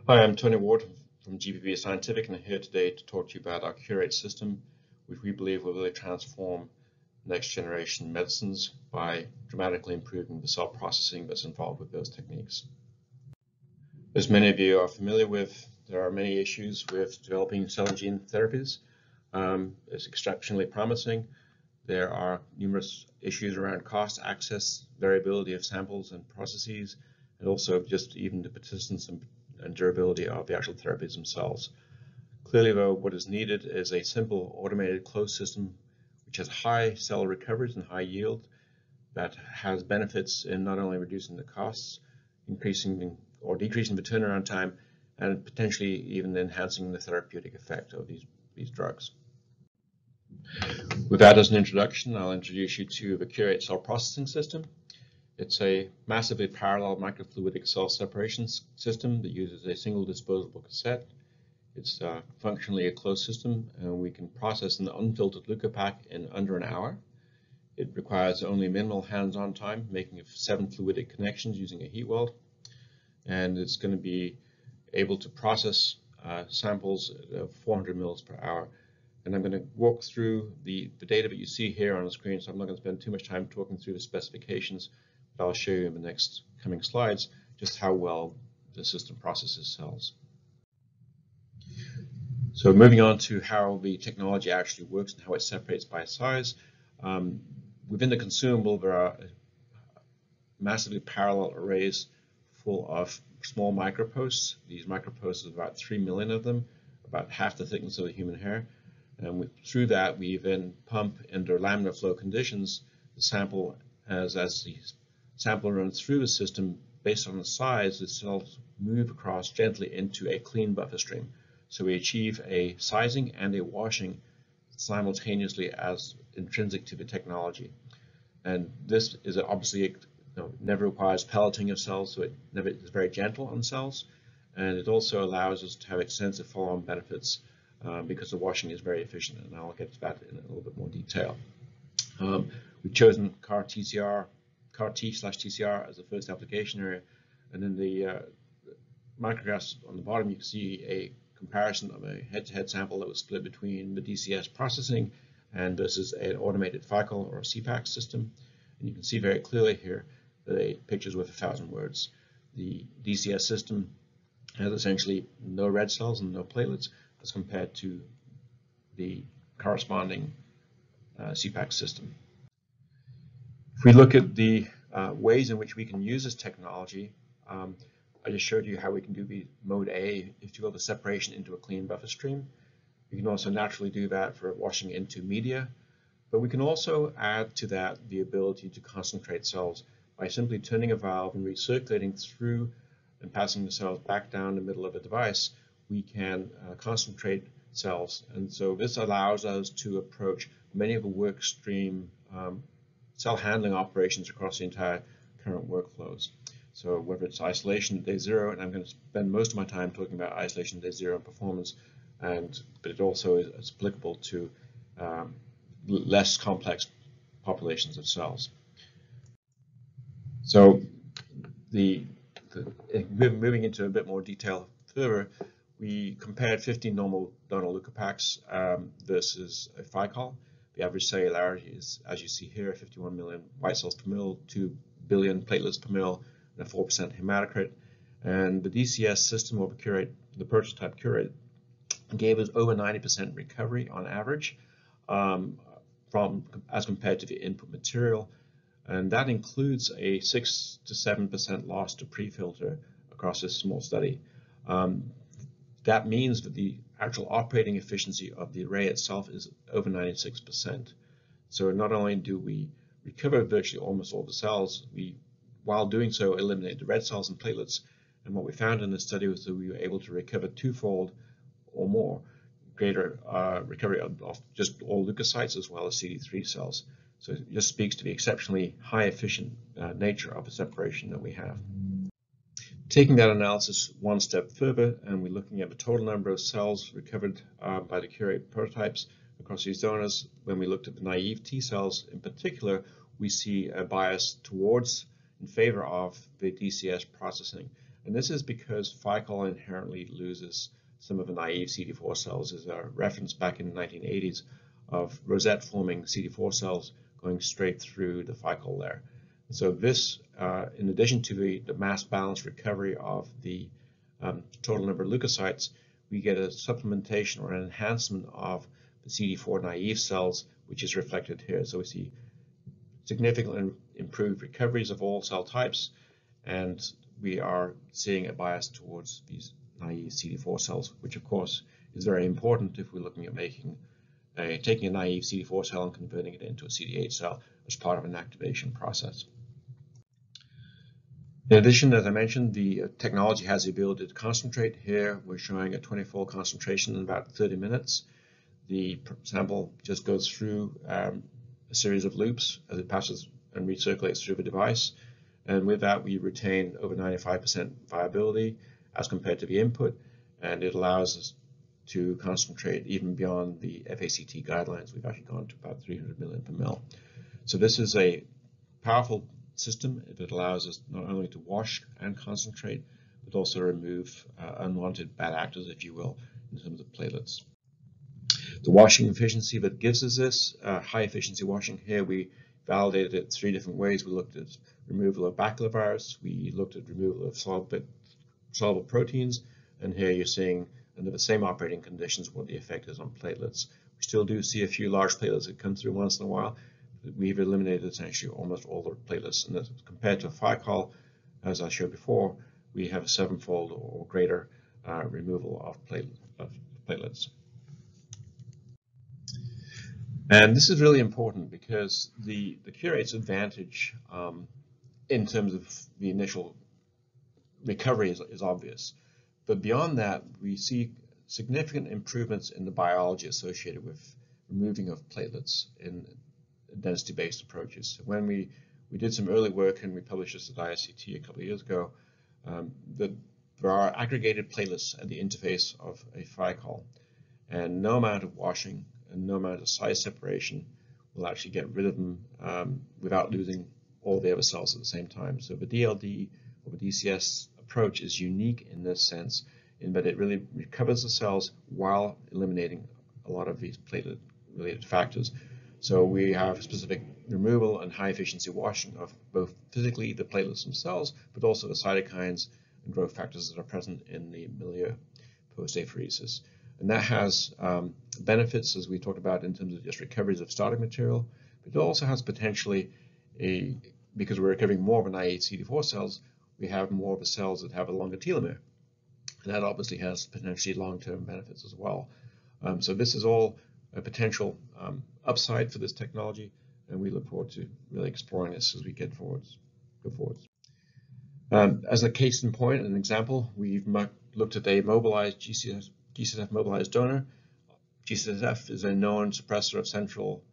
Hi, I'm Tony Ward from GPB Scientific, and I'm here today to talk to you about our Curate system, which we believe will really transform next generation medicines by dramatically improving the cell processing that's involved with those techniques. As many of you are familiar with, there are many issues with developing cell and gene therapies. It's exceptionally promising. There are numerous issues around cost, access, variability of samples and processes, and also just even the persistence and durability of the actual therapies themselves. Clearly, though, what is needed is a simple automated closed system which has high cell recoveries and high yield, that has benefits in not only reducing the costs, increasing or decreasing the turnaround time, and potentially even enhancing the therapeutic effect of these drugs. With that as an introduction, I'll introduce you to the Curate cell processing system. It's a massively parallel microfluidic cell separation system that uses a single disposable cassette. It's functionally a closed system, and we can process an unfiltered leukopak in under an hour. It requires only minimal hands-on time, making 7 fluidic connections using a heat weld, and it's going to be able to process samples of 400 mils per hour. And I'm going to walk through the data that you see here on the screen, so I'm not going to spend too much time talking through the specifications, but I'll show you in the next coming slides just how well the system processes cells. So moving on to how the technology actually works and how it separates by size. Within the consumable, there are massively parallel arrays full of small microposts. These microposts, are about 3 million of them, about half the thickness of a human hair. And through that, we then pump under laminar flow conditions the sample as the sample runs through the system. Based on the size, the cells move across gently into a clean buffer stream. So we achieve a sizing and a washing simultaneously as intrinsic to the technology. And this is obviously never requires pelleting of cells, so it is very gentle on cells. And it also allows us to have extensive follow-on benefits because the washing is very efficient, and I'll get to that in a little bit more detail. We've chosen CAR T/TCR as the first application area, and in the micrographs on the bottom you can see a comparison of a head-to-head sample that was split between the DCS processing and versus an automated FICAL or CPAC system. And you can see very clearly here the pictures worth 1,000 words. The DCS system has essentially no red cells and no platelets as compared to the corresponding CPAC system. If we look at the ways in which we can use this technology, I just showed you how we can do the mode A, if you will, the separation into a clean buffer stream. We can also naturally do that for washing into media, but we can also add to that the ability to concentrate cells by simply turning a valve and recirculating through and passing the cells back down the middle of a device. We can concentrate cells, and so this allows us to approach many of the work stream cell handling operations across the entire current workflows. So whether it's isolation at day 0, and I'm going to spend most of my time talking about isolation at day 0 and performance, but it also is applicable to less complex populations of cells. So moving into a bit more detail further, we compared 15 normal donor leukopaks versus a FICAL. The average cellularity is, as you see here, 51 million white cells per mil, 2 billion platelets per mil, and a 4% hematocrit. And the DCS system of Curate, the prototype Curate, gave us over 90% recovery on average as compared to the input material. And that includes a 6 to 7% loss to pre-filter across this small study. That means that the actual operating efficiency of the array itself is over 96%. So not only do we recover virtually almost all the cells, we, while doing so, eliminate the red cells and platelets. And what we found in this study was that we were able to recover twofold or more greater recovery of just all leukocytes as well as CD3 cells. So it just speaks to the exceptionally high efficient nature of the separation that we have. Taking that analysis one step further, and we're looking at the total number of cells recovered by the Curate prototypes across these donors. When we looked at the naive T cells in particular, we see a bias towards in favor of the DCS processing. And this is because FICOL inherently loses some of the naive CD4 cells. There's a reference back in the 1980s of rosette-forming CD4 cells going straight through the FICOL layer. So this, in addition to the mass balance recovery of the total number of leukocytes, we get a supplementation or an enhancement of the CD4 naive cells, which is reflected here. So we see significantly improved recoveries of all cell types, and we are seeing a bias towards these naive CD4 cells, which of course is very important if we're looking at taking a naive CD4 cell and converting it into a CD8 cell as part of an activation process. In addition, as I mentioned, the technology has the ability to concentrate. Here we're showing a 20-fold concentration in about 30 minutes. The sample just goes through a series of loops as it passes and recirculates through the device. And with that, we retain over 95% viability as compared to the input, and it allows us to concentrate even beyond the FACT guidelines. We've actually gone to about 300 million per mil. So this is a powerful system that allows us not only to wash and concentrate, but also remove unwanted bad actors, if you will, in terms of platelets. The washing efficiency that gives us this high efficiency washing here, we validated it 3 different ways. We looked at removal of baculovirus, we looked at removal of soluble proteins, and here you're seeing under the same operating conditions what the effect is on platelets. We still do see a few large platelets that come through once in a while, but we've eliminated essentially almost all the platelets. And this, compared to a FICOL, as I showed before, we have a 7-fold or greater removal of platelets. And this is really important because the cure rate's advantage in terms of the initial recovery is obvious. But beyond that, we see significant improvements in the biology associated with removing of platelets in density-based approaches. So when we did some early work and we published this at ISCT a couple of years ago, that there are aggregated platelets at the interface of a FICOL, and no amount of washing and no amount of size separation will actually get rid of them without losing all the other cells at the same time. So the DLD or the DCS approach is unique in this sense, in that it really recovers the cells while eliminating a lot of these platelet-related factors. So we have specific removal and high-efficiency washing of both physically the platelets themselves, but also the cytokines and growth factors that are present in the milieu post-apheresis. And that has benefits, as we talked about, in terms of just recoveries of starting material, but it also has potentially because we're recovering more of a naive CD4 cells, we have more of the cells that have a longer telomere. And that obviously has potentially long-term benefits as well. So this is all a potential upside for this technology, and we look forward to really exploring this as we go forwards. As a case in point, an example, we've looked at a mobilized GCSF mobilized donor. GCSF is a known suppressor of central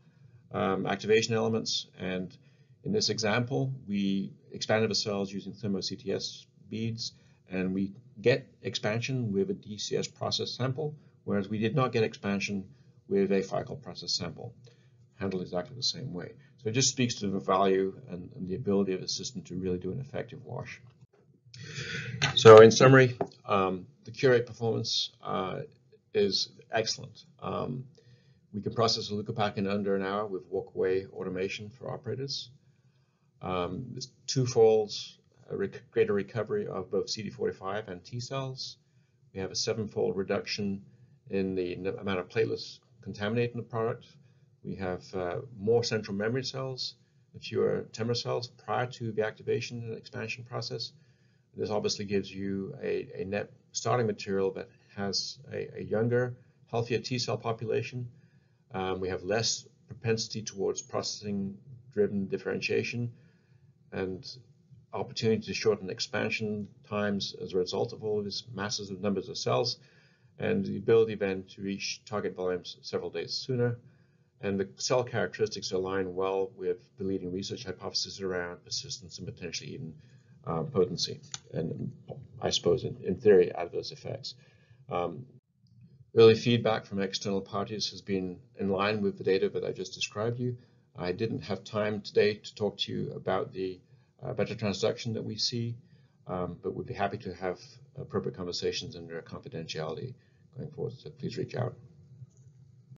activation elements, and in this example, we expanded the cells using thermo-CTS beads, and we get expansion with a DCS process sample, whereas we did not get expansion with a FICOL process sample, handled exactly the same way. So it just speaks to the value and the ability of the system to really do an effective wash. So in summary, the cure rate performance is excellent. We can process a leukopak in under an hour with walk-away automation for operators. There's 2-fold greater recovery of both CD45 and T cells. We have a 7-fold reduction in the amount of platelets contaminating the product. We have more central memory cells, fewer temor cells prior to the activation and expansion process. This obviously gives you a net starting material that has a younger, healthier T cell population. We have less propensity towards processing-driven differentiation and opportunity to shorten expansion times as a result of all of these massive numbers of cells, and the ability then to reach target volumes several days sooner. And the cell characteristics align well with the leading research hypothesis around persistence and potentially even potency, and I suppose in theory adverse effects. Early feedback from external parties has been in line with the data that I just described you. I didn't have time today to talk to you about the better transduction that we see, but we'd be happy to have appropriate conversations under confidentiality going forward. So please reach out.